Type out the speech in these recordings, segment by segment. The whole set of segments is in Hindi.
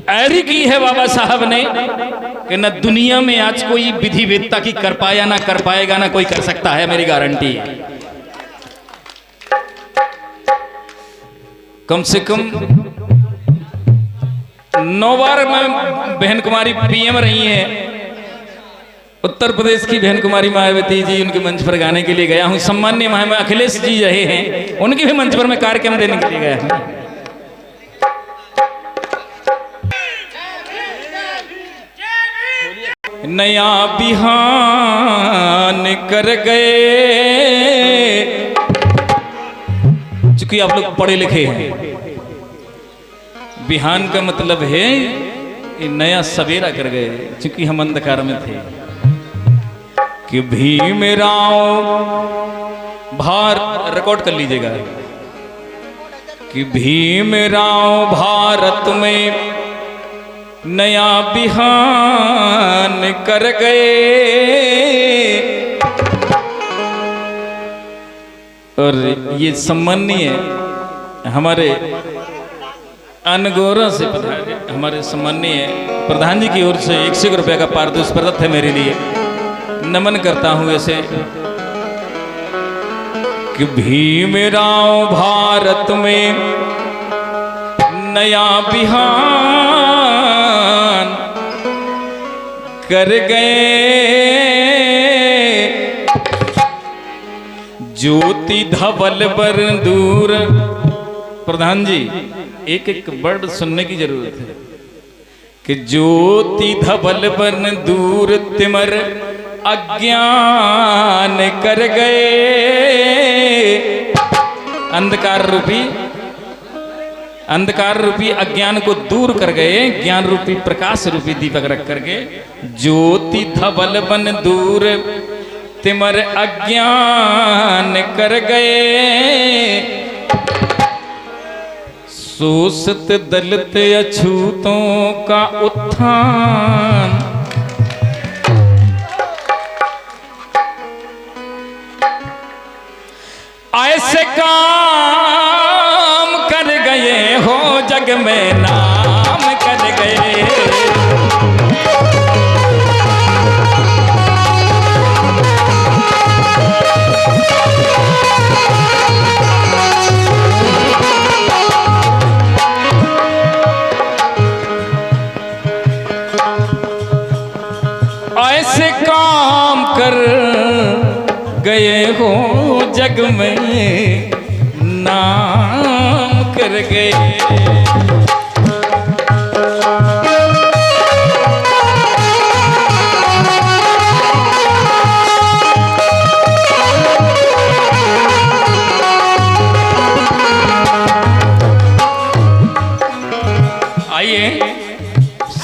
ऐरी की है बाबा साहब ने कि न दुनिया में आज कोई विधि वेदता की कर पाया ना कर पाएगा ना कोई कर सकता है, मेरी गारंटी है। कम से कम 9 बार में बहन कुमारी पीएम रही हैं। उत्तर प्रदेश की बहन कुमारी मायावती जी, उनके मंच पर गाने के लिए गया हूं। सम्मान्य महामहिम अखिलेश जी रहे हैं, उनके भी मंच पर मैं कार्यक्रम देने के लिए गया हूं। नया बिहान कर गए, चूंकि आप लोग पढ़े लिखे हैं, बिहान का मतलब है कि नया सवेरा कर गए, चूंकि हम अंधकार में थे। कि भीम राव भार रिकॉर्ड कर लीजिएगा कि भीम राव भारत में नया बिहान कर गए। और ये सम्मानीय हमारे अनगौरा से पधारे हमारे सम्मानीय प्रधान जी की ओर से 101 रुपये का पारितोषिक प्रदत्त है मेरे लिए। नमन करता हूं ऐसे कि भीम राव भारत में नया बिहान कर गए। ज्योति धवल बर दूर, प्रधान जी एक एक वर्ड सुनने की जरूरत है कि ज्योति धवल बन दूर तिमर अज्ञान कर गए। अंधकार रूपी अज्ञान को दूर कर गए, ज्ञान रूपी प्रकाश रूपी दीपक रख करके। ज्योति धवल बन दूर तिमर अज्ञान कर गए। शोषित दलित अछूतों का उत्थान, ऐसे काम कर गए हो जग में नाम कर गए। ऐसे काम कर गए हो जग में नाम कर गए। आइए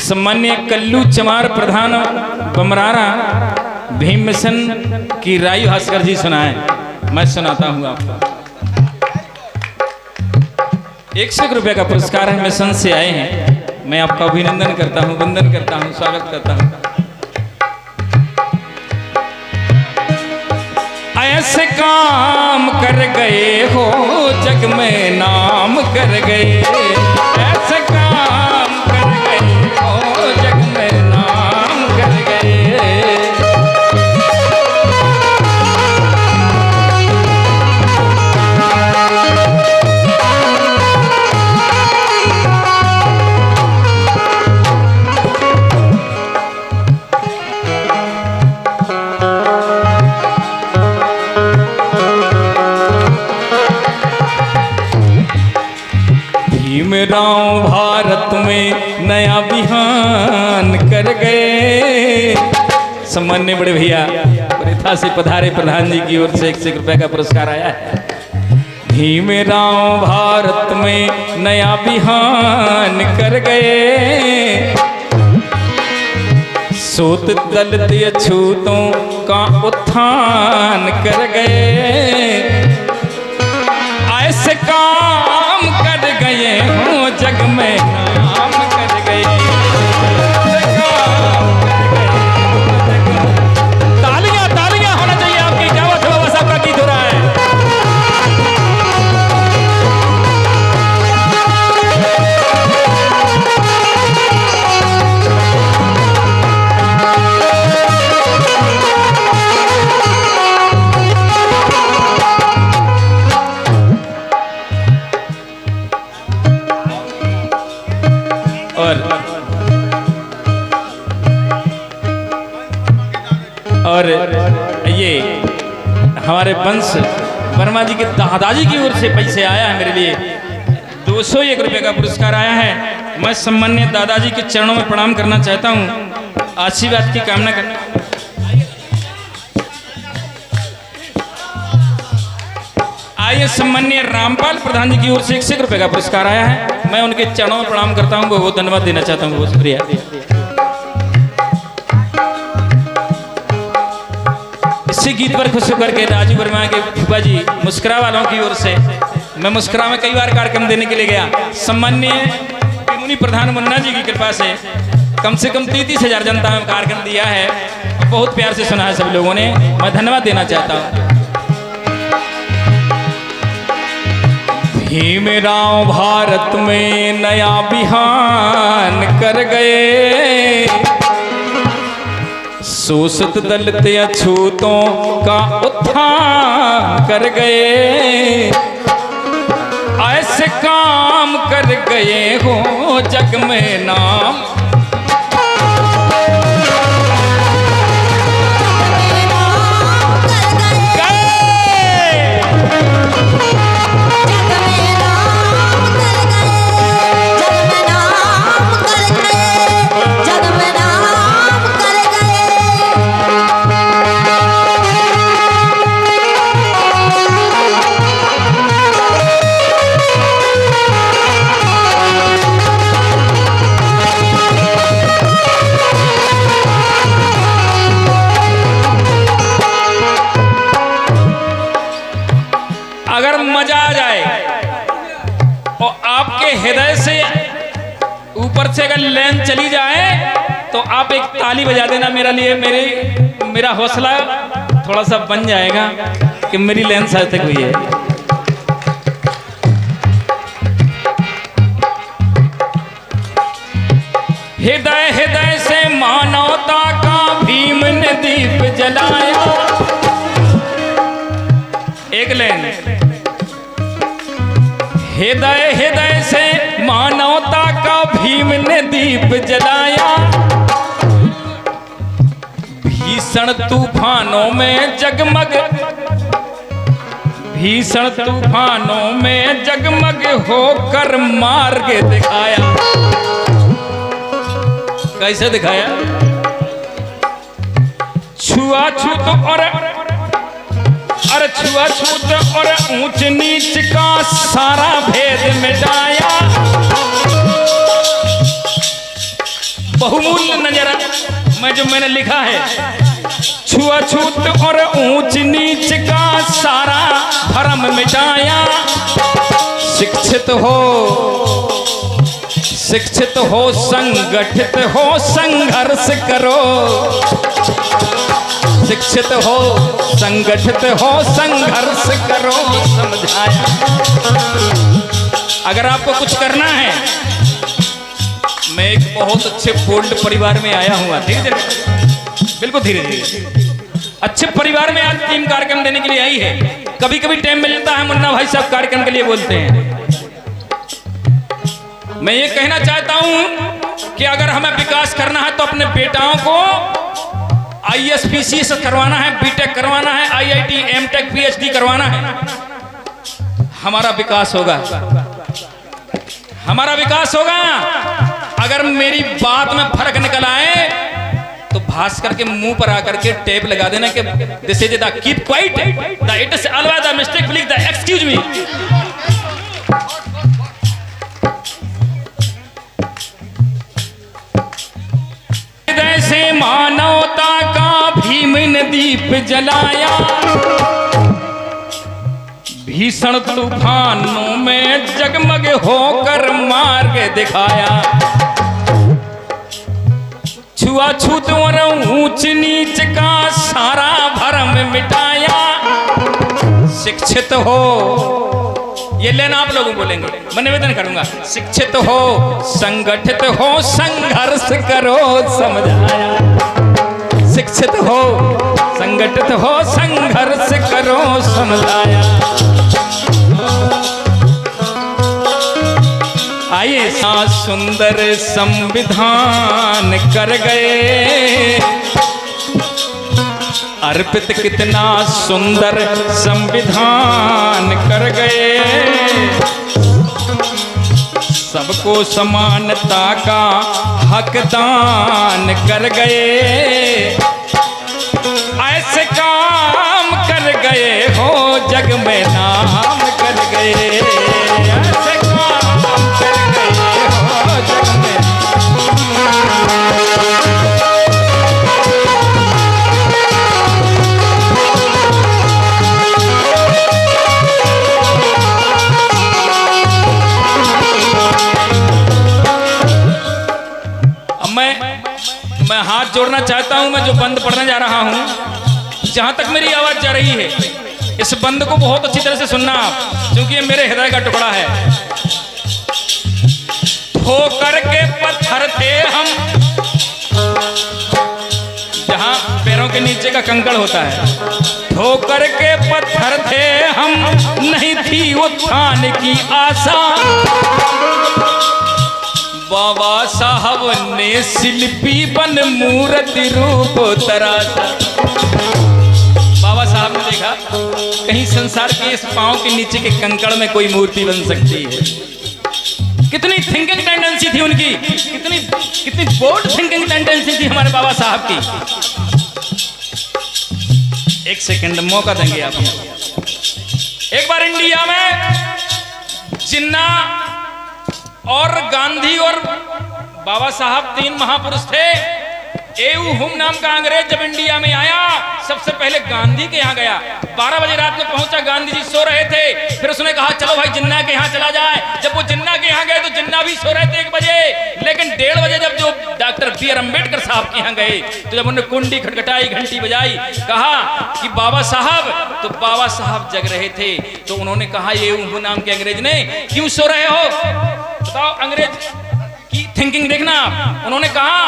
सम्मान्य कल्लू चमार प्रधान बमरारा भीम मिशन की रायु भास्कर जी सुनाए, मैं सुनाता हूं आपको। 101 रुपये का पुरस्कार है, मिशन से आए हैं। मैं आपका अभिनंदन करता हूं, वंदन करता हूं, स्वागत करता हूं। ऐसे काम कर गए हो जग में नाम कर गए। ऐसे काम कर गए हो जग में नाम कर गए। भीम राव भारत में नया बिहान कर गए। सम्मान्य बड़े भैया प्रेथा से पधारे प्रधान जी की ओर से 101 रुपये का पुरस्कार आया है। भीम राव भारत में नया बिहान कर गए। सूत दलित अछूतों का उत्थान कर गए। ऐसे काम कर गए हो जग में नाम कर गए। तालियां तालियां होना चाहिए आपकी। क्या बात है बाबा साहब का गीत हो रहा है। और ये हमारे वंश वर्मा जी के दादाजी की ओर से पैसे आया है मेरे लिए 201 रुपये का पुरस्कार आया है। मैं सम्मान्य दादाजी के चरणों में प्रणाम करना चाहता हूँ, आशीर्वाद की कामना करना। आइए, सम्मान्य रामपाल प्रधान जी की ओर से 101 रुपये का पुरस्कार आया है। मैं उनके चरणों में प्रणाम करता हूँ, बहुत धन्यवाद देना चाहता हूँ, बहुत शुक्रिया। इसी गीत पर खुश होकर के राजू वर्मा के फूफा जी मुस्कुरा वालों की ओर से मैं मुस्कुरा में कई बार कार्यक्रम देने के लिए गया। सम्मान्य मुनि प्रधान मुन्ना जी की कृपा से कम 33,000 जनता में कार्यक्रम दिया है, बहुत प्यार से सुना है सब लोगों ने, मैं धन्यवाद देना चाहता हूँ। भीमराव भारत में नया बिहान कर गए, शोषित दलित अछूतों का उत्थान कर गए, ऐसे काम कर गए हो जग में नाम। अगर मजा आ जाए और आपके हृदय से ऊपर से अगर लाइन चली जाए तो आप एक ताली बजा देना मेरे लिए, मेरा हौसला थोड़ा सा बन जाएगा कि मेरी लाइन सार्थक हुई है। हृदय हृदय से मानवता का भीम ने दीप जलाया। एक लाइन, हृदय हृदय से मानवता का भीम ने दीप जलाया, भीषण तूफानों में जगमग, भीषण तूफानों में जगमग होकर मार्ग दिखाया। कैसे दिखाया? छुआछूत और छुआछूत और ऊंच नीच का सारा भेद मिटाया। बहुमूल्य नजरा मैंने लिखा है, छुआछूत और ऊंच नीच का सारा भरम मिटाया। शिक्षित हो संगठित हो संघर्ष करो, शिक्षित हो संगठित हो संघर्ष करो समझाया। अगर आपको कुछ करना है, मैं एक बहुत अच्छे बोल्ड परिवार में आया हुआ, धीरे धीरे बिल्कुल धीरे धीरे अच्छे परिवार में आज टीम कार्यक्रम देने के लिए आई है। कभी कभी टाइम मिलता है, मुन्ना भाई साहब कार्यक्रम के लिए बोलते हैं। मैं ये कहना चाहता हूं कि अगर हमें विकास करना है तो अपने बेटाओं को ISPC से करवाना है, बीटेक करवाना है, IIT एमटेक PhD करवाना है, हमारा विकास होगा, हमारा विकास होगा। अगर मेरी बात में फर्क निकल आए तो भास्कर के मुंह पर आकर के टेप लगा देना कि this is the keep quiet, the it is always the mistake, please the excuse me. से मानवता का भीम ने दीप जलाया, भीषण तूफानों में जगमग होकर मार्ग दिखाया। छुआछूत और ऊंच नीच का सारा भरम मिटाया। शिक्षित हो, ये लेना आप लोगों बोलेंगे, मैं निवेदन करूंगा। शिक्षित हो संगठित हो संघर्ष करो समझाया। शिक्षित हो संगठित हो संघर्ष करो समझाया। आइए सा सुंदर संविधान कर गए, अर्पित कितना सुंदर संविधान कर गए, सबको समानता का हक दान कर गए, ऐसे काम कर गए हो जग में नाम कर गए, ऐसे काम कर गए हो जग में। मैं हाथ जोड़ना चाहता हूं, मैं जो बंद पढ़ने जा रहा हूं, जहां तक मेरी आवाज जा रही है इस बंद को बहुत अच्छी तरह से सुनना आप, क्योंकि ये मेरे हृदय का टुकड़ा है। ठोकर के पत्थर थे हम, जहां पैरों के नीचे का कंकड़ होता है, ठोकर के पत्थर थे हम, नहीं थी उत्थान की आशा, बाबा साहब ने शिल्पी बन मूर्ति रूप तराशा। बाबा साहब ने देखा कहीं संसार के इस पांव के नीचे के कंकड़ में कोई मूर्ति बन सकती है। कितनी थिंकिंग टेंडेंसी थी उनकी, कितनी बोल्ड थिंकिंग टेंडेंसी थी हमारे बाबा साहब की। एक सेकंड मौका देंगे आप। एक बार इंडिया में जिन्ना और गांधी और बाबा साहब तीन महापुरुष थे। एयू हुम नाम का अंग्रेज जब इंडिया में आया सबसे पहले गांधी के यहाँ गया। 12 बजे रात में पहुंचा, गांधी जी सो रहे थे। फिर उसने कहा चलो भाई जिन्ना के यहाँ चला जाए। जब वो जिन्ना के यहाँ गए तो जिन्ना भी सो रहे थे 1 बजे, लेकिन 1:30 बजे जब जो डॉक्टर बी आर अम्बेडकर साहब के यहाँ गए तो जब उन्होंने कुंडी खटखटाई, घंटी बजाई, कहा कि बाबा साहब, तो बाबा साहब जग रहे थे। तो उन्होंने कहा एयू हुम नाम के अंग्रेज ने, क्यों सो रहे हो बताओ। अंग्रेज की थिंकिंग देखना आप। उन्होंने कहा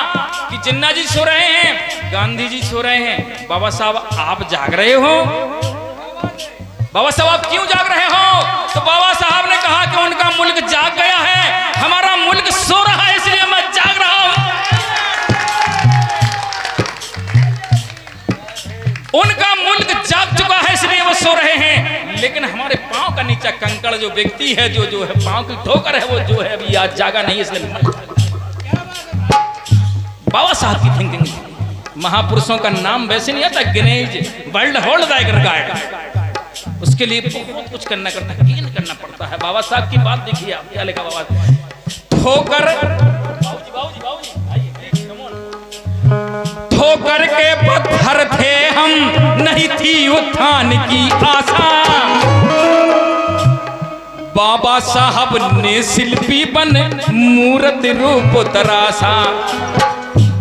कि जिन्ना जी सो रहे हैं, गांधी जी सो रहे हैं, बाबा साहब आप जाग रहे हो। बाबा साहब आप क्यों जाग रहे हो? तो बाबा साहब ने कहा कि उनका मुल्क जाग गया है, हमारा मुल्क सो रहा है इसलिए मैं जाग रहा हूं। उनका मुल्क जाग चुका है इसलिए वो सो रहे हैं, लेकिन हमारे पांव का नीचा कंकड़ जो व्यक्ति है, जो है पांव की ठोकर है, वो जो है अभी आज जागा नहीं इसलिए। बाबा साहब की थिंकिंग। महापुरुषों का नाम वैसे नहीं आता, गिनेज वर्ल्ड होल्ड रिकॉर्ड, उसके लिए बहुत कुछ करना करता है, गेन करना पड़ता है। बाबा साहब की बात देखिए आप, क्या लिखा बाबा। ठोकर ठोकर के पत्थर थे हम, नहीं थी उत्थान की आशा, बाबा साहब ने शिल्पी बन मूर्ति रूप तराशा,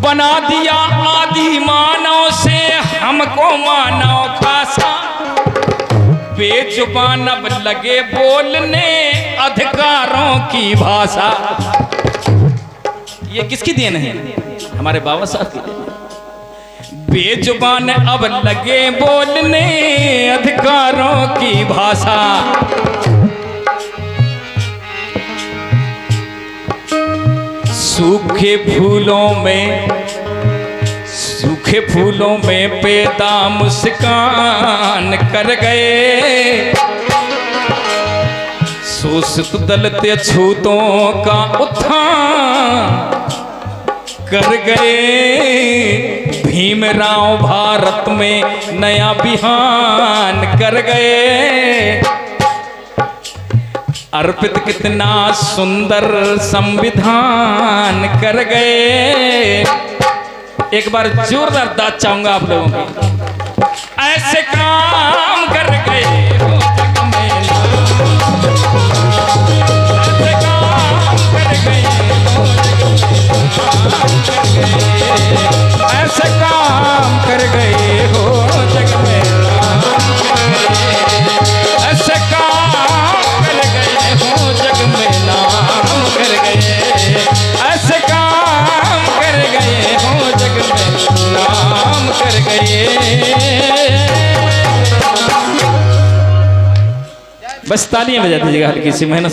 बना दिया आदि मानव से हमको मानव खासा, बेजुबान अब लगे बोलने अधिकारों की भाषा। ये किसकी देन है? हमारे बाबा साहब की देन। बेजुबान अब लगे बोलने अधिकारों की भाषा, सूखे फूलों में पैदा मुस्कान कर गए, शोषित दलित अछूतों का उत्थान कर गए, भीमराव भारत में नया बिहान कर गए, अर्पित कितना सुंदर संविधान कर गए। एक बार जोरदार दाद चाहूंगा आप लोगों को। ऐसे काम कर गए हो जग में, ऐसे काम कर गए हो जग में, ऐसे काम कर गए हो जग में, ऐसे काम कर गए हो जग में, नाम कर गए, ऐसे काम कर गए हो जग में, नाम कर गए। बस तालियां बजा दीजिएगा हल्की सी, मेहनत